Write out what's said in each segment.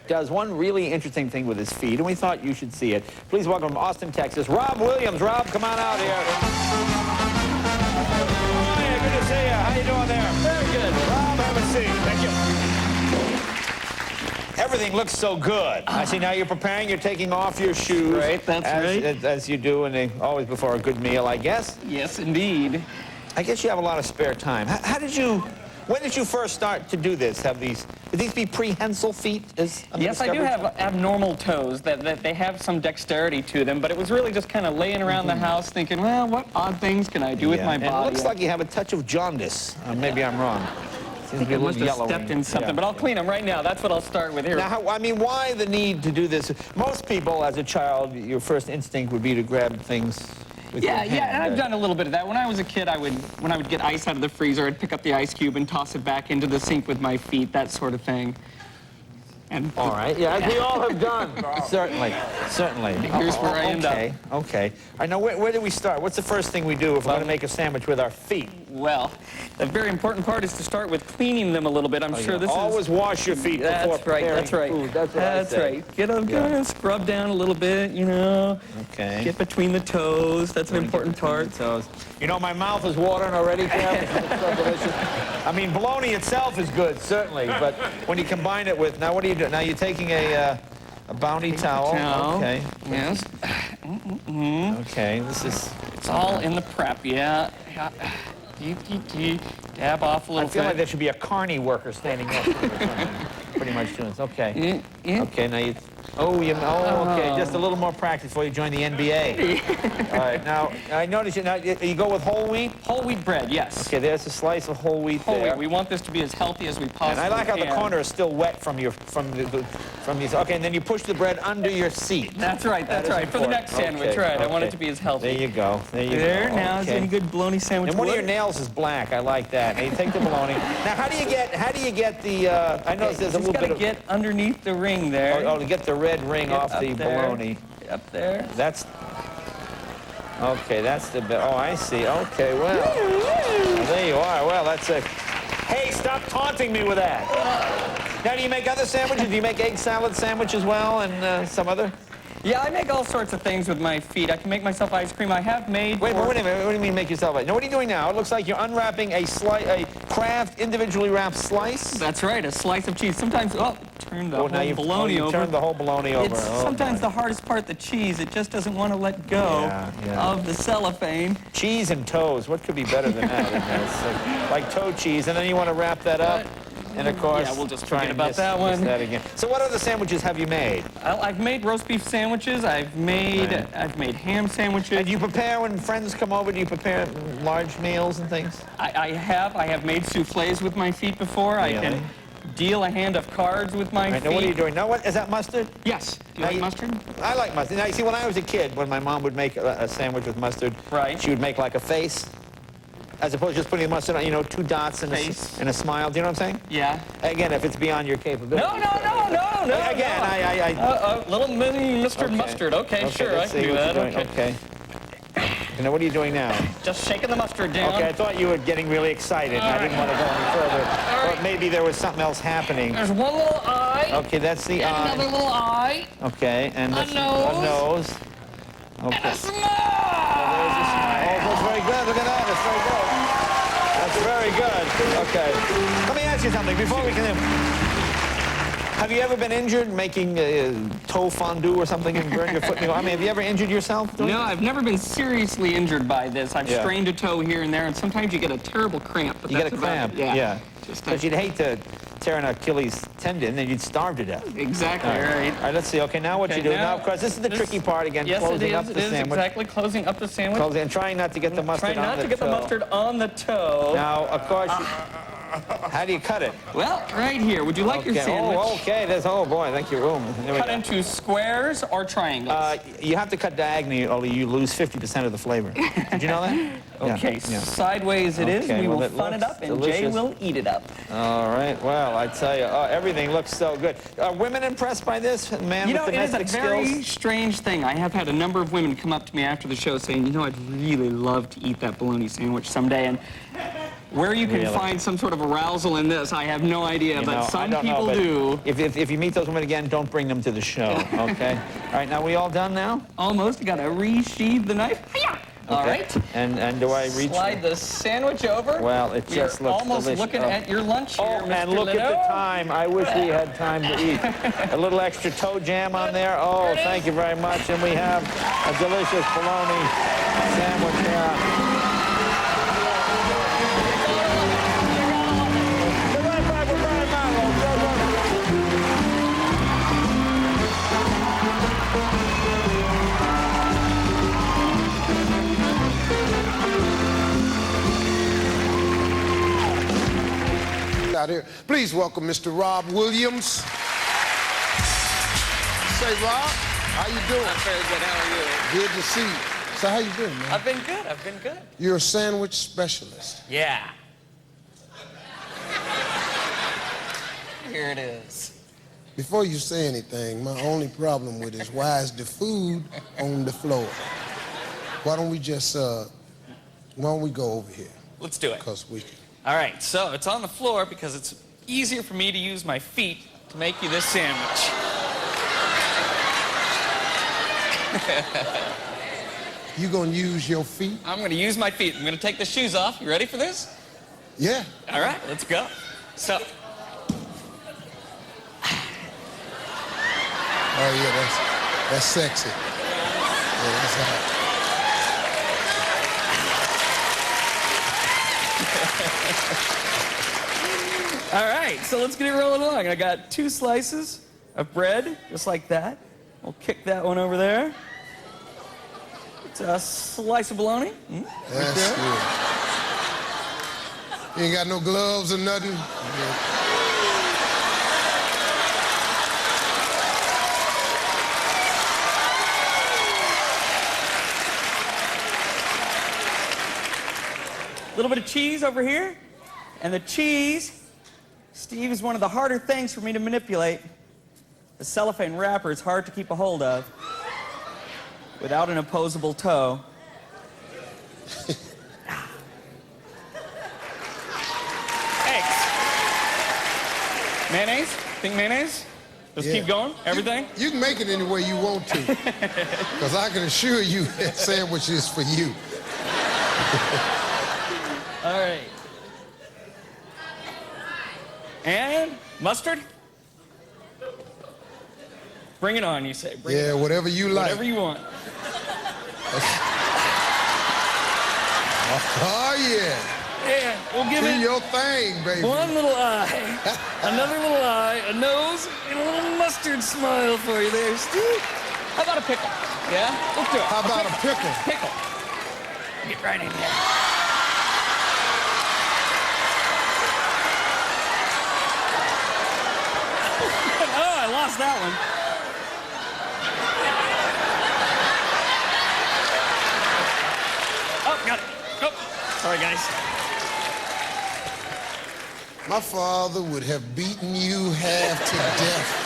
does one really interesting thing with his feet, and we thought you should see it. Please welcome from Austin, Texas, Rob Williams. Rob, come on out here. Hi, good to see you. How you doing there? Very good. Rob, have a seat. Thank you. Everything looks so good. I see now you're preparing, you're taking off your shoes. Right, that's right. As you do, and always before a good meal, I guess. Yes, indeed. I guess you have a lot of spare time. When did you first start to do this? Would these be prehensile feet? Yes, I do have abnormal toes that they have some dexterity to them, but it was really just kind of laying around the house thinking, well, what odd things can I do with my body? It looks like you have a touch of jaundice. Maybe I'm wrong. I think I must have stepped in something, but I'll clean them right now. That's what I'll start with here. Now, why the need to do this? Most people, as a child, your first instinct would be to grab things with your hand. And I've done a little bit of that. When I was a kid, when I would get ice out of the freezer, I'd pick up the ice cube and toss it back into the sink with my feet, that sort of thing. And all right, as we all have done. Certainly. Here's where I end up. Okay. I know, where do we start? What's the first thing we do if we're going to make a sandwich with our feet? Well, the very important part is to start with cleaning them a little bit. I'm sure this Always wash your feet before preparing food. That's right. Get them, scrub down a little bit, you know. Okay. Get between the toes. That's an important part. You know, my mouth is watering already, Kev. It's so delicious. I mean, bologna itself is good, certainly, but when you combine it with, now what do you do? Now you're taking a Bounty towel. Okay. Yes. Okay, it's all in the prep, yeah. Dab off a little bit. I feel like there should be a carny worker standing up pretty much doing this. Okay. Okay, now you... okay, just a little more practice before you join the NBA. All right, now, I notice you go with whole wheat? Whole wheat bread, yes. Okay, there's a slice of whole wheat there. Whole wheat. We want this to be as healthy as we possibly can. And I like how the corner is still wet from these. Okay, and then you push the bread under your seat. That's right. For the next sandwich, right. I want it to be as healthy. There you go. Now, is any good bologna sandwich? And one of your nails is black. I like that. Now you take the bologna. Now, how do you get the? I notice there's a little bit of. Get underneath the ring there. To get the red ring off the bologna. Up there. That's the bit. Oh, I see. Okay, well, there you are. Well, that's it. Hey, stop taunting me with that. Now, do you make other sandwiches? Do you make egg salad sandwich as well, and some other? Yeah, I make all sorts of things with my feet. I can make myself ice cream. I have made... Wait a minute. What do you mean make yourself ice? Now, what are you doing now? It looks like you're unwrapping a Kraft individually wrapped slice. That's right, a slice of cheese. Sometimes, turn the whole bologna over. Turn the whole bologna over. It's sometimes the hardest part, the cheese. It just doesn't want to let go of the cellophane. Cheese and toes. What could be better than that? Like toe cheese, and then you want to wrap that up. And of course, we'll just forget about that one. That again. So what other sandwiches have you made? I've made roast beef sandwiches. I've made ham sandwiches. And do you prepare when friends come over? Do you prepare large meals and things? I have made soufflés with my feet before. Really? I can deal a hand of cards with my feet. Now what are you doing? Now what is that, mustard? Yes. Do you like mustard? I like mustard. Now you see, when I was a kid, when my mom would make a sandwich with mustard, she would make like a face. As opposed to just putting the mustard on, 2 dots and a smile. Do you know what I'm saying? Yeah. Again, if it's beyond your capability. No. Again, little mini mustard. Okay, sure, I can do that. Okay. Now, what are you doing now? Just shaking the mustard down. Okay, I thought you were getting really excited. I didn't want to go any further. Or maybe there was something else happening. There's one little eye. Okay, that's the eye. Another little eye. Okay, and a nose. Okay. And a smile. There's a smile. Oh, that's very good. Look at that. That's very good. That's very good. Okay. Let me ask you something before we can... Have you ever been injured making toe fondue or something and burned your foot? Have you ever injured yourself? No, I've never been seriously injured by this. I've strained a toe here and there, and sometimes you get a terrible cramp. But you get a cramp? Yeah. Because you'd hate to tear an Achilles tendon, then you'd starve to death. Exactly, right. All right, let's see. Okay, now what you do. Now, of course, this is the tricky part again, closing up the sandwich. Exactly, closing up the sandwich. And trying not to get the mustard on the toe. Try not to get the mustard on the toe. Now, of course, how do you cut it? Well, right here. Would you like your sandwich? Oh, okay. Oh, boy, thank you. Cut into squares or triangles? You have to cut diagonally, or you lose 50% of the flavor. Did you know that? Okay, sideways it is. We will fun it up, and Jay will eat it up. All right. Well, I tell you, everything looks so good. Are women impressed by this? Man with domestic skills? It is a very strange thing. I have had a number of women come up to me after the show saying, I'd really love to eat that bologna sandwich someday. And Where you can Really? find some sort of arousal in this, I have no idea, You but know, I some don't know, people but do. If you meet those women again, don't bring them to the show, okay? All right, now we all done now? Almost. Got to resheathe the knife. Hi-ya! All Okay. right. And do I reach? Slide the sandwich over. Well, it just You're looks almost delicious. looking at your lunch here, Oh, and Mr. look at Leno. the time. I wish we had time to eat. A little extra toe jam on there. Oh, thank you very much. And we have a delicious bologna sandwich here. Out here. Please welcome Mr. Rob Williams. Say, Rob, how you doing? I'm very good. How are you? Good to see you. So how you doing, man? I've been good. I've been good. You're a sandwich specialist. Yeah. Here it is. Before you say anything, my only problem with is why is the food on the floor? Why don't we just, why don't we go over here? Let's do it. Because we can. All right. So it's on the floor because it's easier for me to use my feet to make you this sandwich. You gonna use your feet? I'm going to use my feet. I'm going to take the shoes off. You ready for this? Yeah. All right. Let's go. So, Oh yeah, that's sexy. Yeah, that's hot. All right, so let's get it rolling along. I got 2 slices of bread, just like that. We'll kick that one over there. It's a slice of bologna. That's good. You ain't got no gloves or nothing? Yeah. A little bit of cheese over here. And the cheese, Steve, is one of the harder things for me to manipulate. The cellophane wrapper is hard to keep a hold of without an opposable toe. eggs. Mayonnaise? Think mayonnaise? Just Yeah. keep going? Everything? You can make it any way you want to. Because I can assure you that sandwich is for you. All right. And mustard? Bring it on, you say. Bring it Yeah, on. whatever you like. Whatever you want. Oh, yeah. Yeah, we'll give Do it your thing, baby. one little eye, another little eye, a nose, and a little mustard smile for you there, Steve. How about a pickle? Yeah? Let's do it. How about a pickle? Pickle. Get right in here. Oh, I lost that one. Oh, got it. Oh, sorry, guys. My father would have beaten you half to death.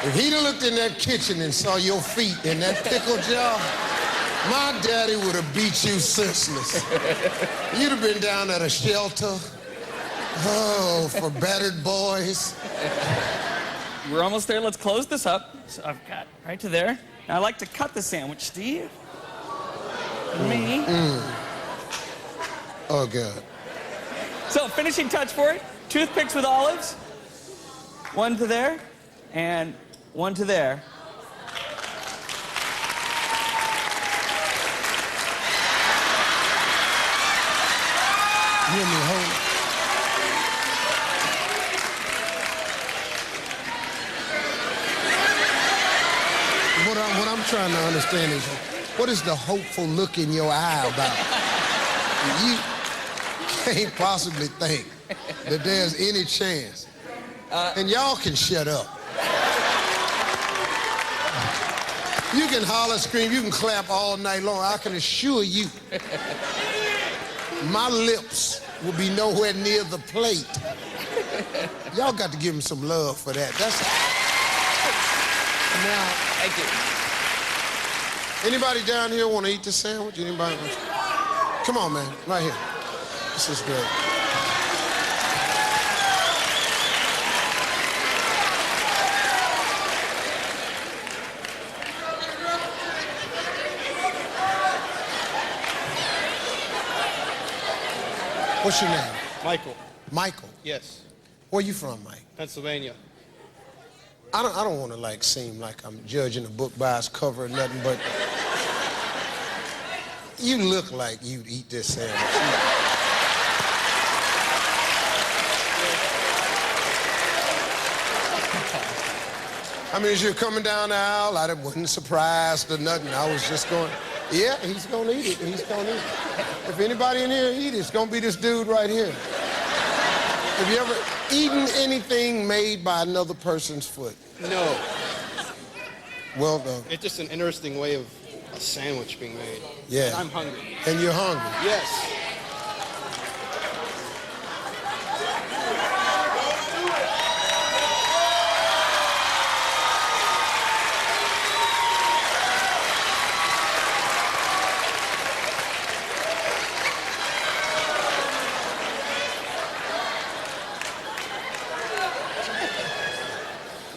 If he'd have looked in that kitchen and saw your feet in that pickle jar, my daddy would have beat you senseless. You'd have been down at a shelter. Oh, for battered boys. We're almost there. Let's close this up. So I've got right to there. Now I like to cut the sandwich, Steve. Me. Oh, God. So finishing touch for it. Toothpicks with olives. One to there, and one to there. You hear me hold it? What I'm trying to understand is, what is the hopeful look in your eye about? You can't possibly think that there's any chance. And y'all can shut up. You can holler, scream, you can clap all night long. I can assure you, my lips will be nowhere near the plate. Y'all got to give him some love for that. That's now. Thank you. Anybody down here want to eat the sandwich? Anybody? Come on, man, right here. This is great. What's your name? Michael. Michael. Yes. Where you from, Mike? Pennsylvania. I don't want to like seem like I'm judging a book by its cover or nothing, but you look like you'd eat this sandwich. I mean, as you're coming down the aisle, I wasn't surprised or nothing. I was just going, yeah, he's gonna eat it. He's gonna eat it. If anybody in here eat it, it's gonna be this dude right here. Have you ever eaten anything made by another person's foot? No. Well done. It's just an interesting way of a sandwich being made. Yeah. And I'm hungry. And you're hungry. Yes.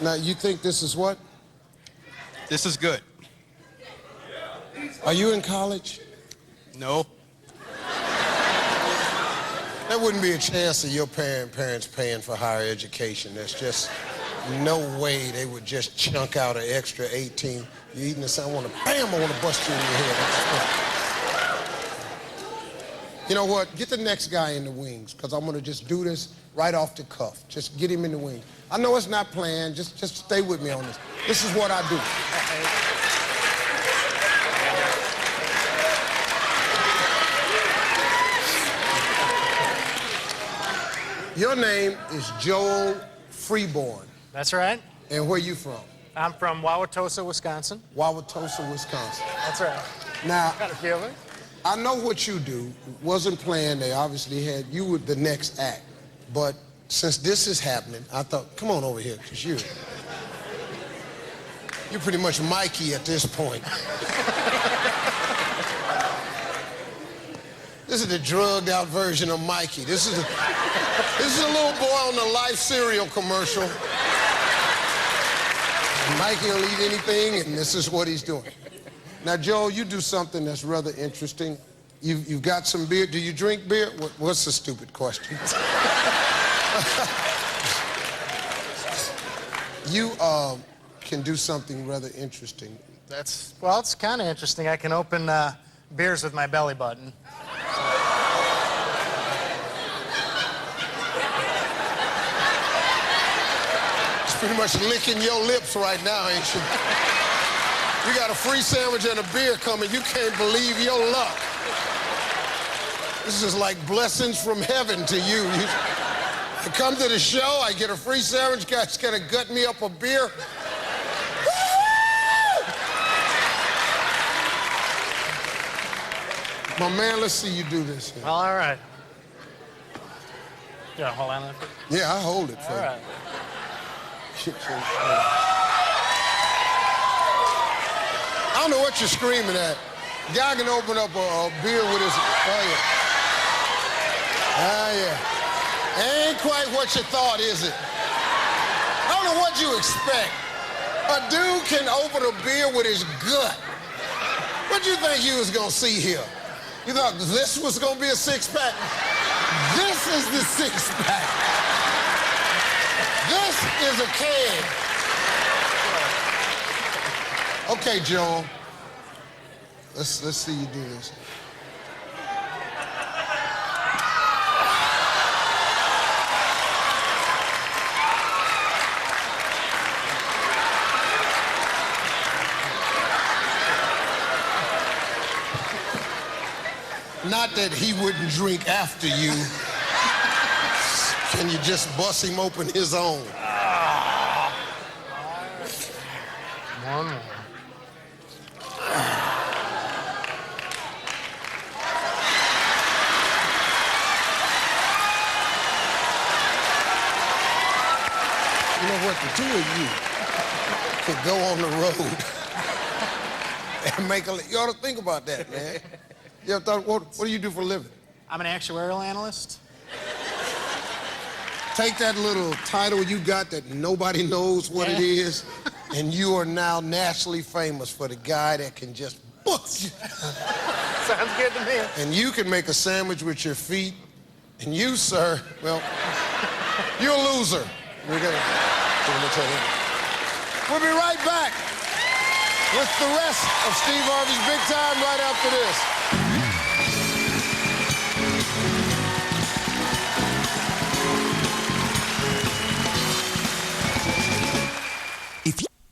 Now, you think this is what? This is good. Are you in college? No. There wouldn't be a chance of your parents paying for higher education. There's just no way they would just chunk out an extra 18. You eating this, I want to bust you in your head. You know what? Get the next guy in the wings, because I'm going to just do this right off the cuff. Just get him in the wings. I know it's not planned. Just stay with me on this. This is what I do. Your name is Joel Freeborn. That's right. And where you from? I'm from Wauwatosa, Wisconsin. Wauwatosa, Wisconsin. That's right. Now, Got a feeling. I know what you do. It wasn't planned. They obviously had you with the next act. But since this is happening, I thought, come on over here, because you're pretty much Mikey at this point. This is the drugged out version of Mikey. This is a little boy on the Life cereal commercial. And Mikey will eat anything, and this is what he's doing. Now, Joel, you do something that's rather interesting. You've got some beer. Do you drink beer? What's the stupid question? You can do something rather interesting. Well, it's kind of interesting. I can open beers with my belly button. It's pretty much licking your lips right now, ain't you? You got a free sandwich and a beer coming. You can't believe your luck. This is like blessings from heaven to you. I come to the show, I get a free sandwich, guy's gonna gut me up a beer. My man, let's see you do this. Well, all right. Yeah, hold on. Yeah, I hold it for All you. right. I don't know what you're screaming at. Guy can open up a beer with his, Ain't quite what you thought, is it? I don't know what you expect. A dude can open a beer with his gut. What do you think you was gonna see here? You thought this was gonna be a six-pack? This is the six-pack. This is a keg. Okay, Joel. Let's see you do this. Not that he wouldn't drink after you. Can you just bust him open his own? One more. You know what? The two of you could go on the road and make a... You ought to think about that, man. You ever thought, what do you do for a living? I'm an actuarial analyst. Take that little title you got that nobody knows what it is, and you are now nationally famous for the guy that can just book you. Sounds good to me. And you can make a sandwich with your feet, and you, sir, well, you're a loser. We'll be right back with the rest of Steve Harvey's Big Time right after this.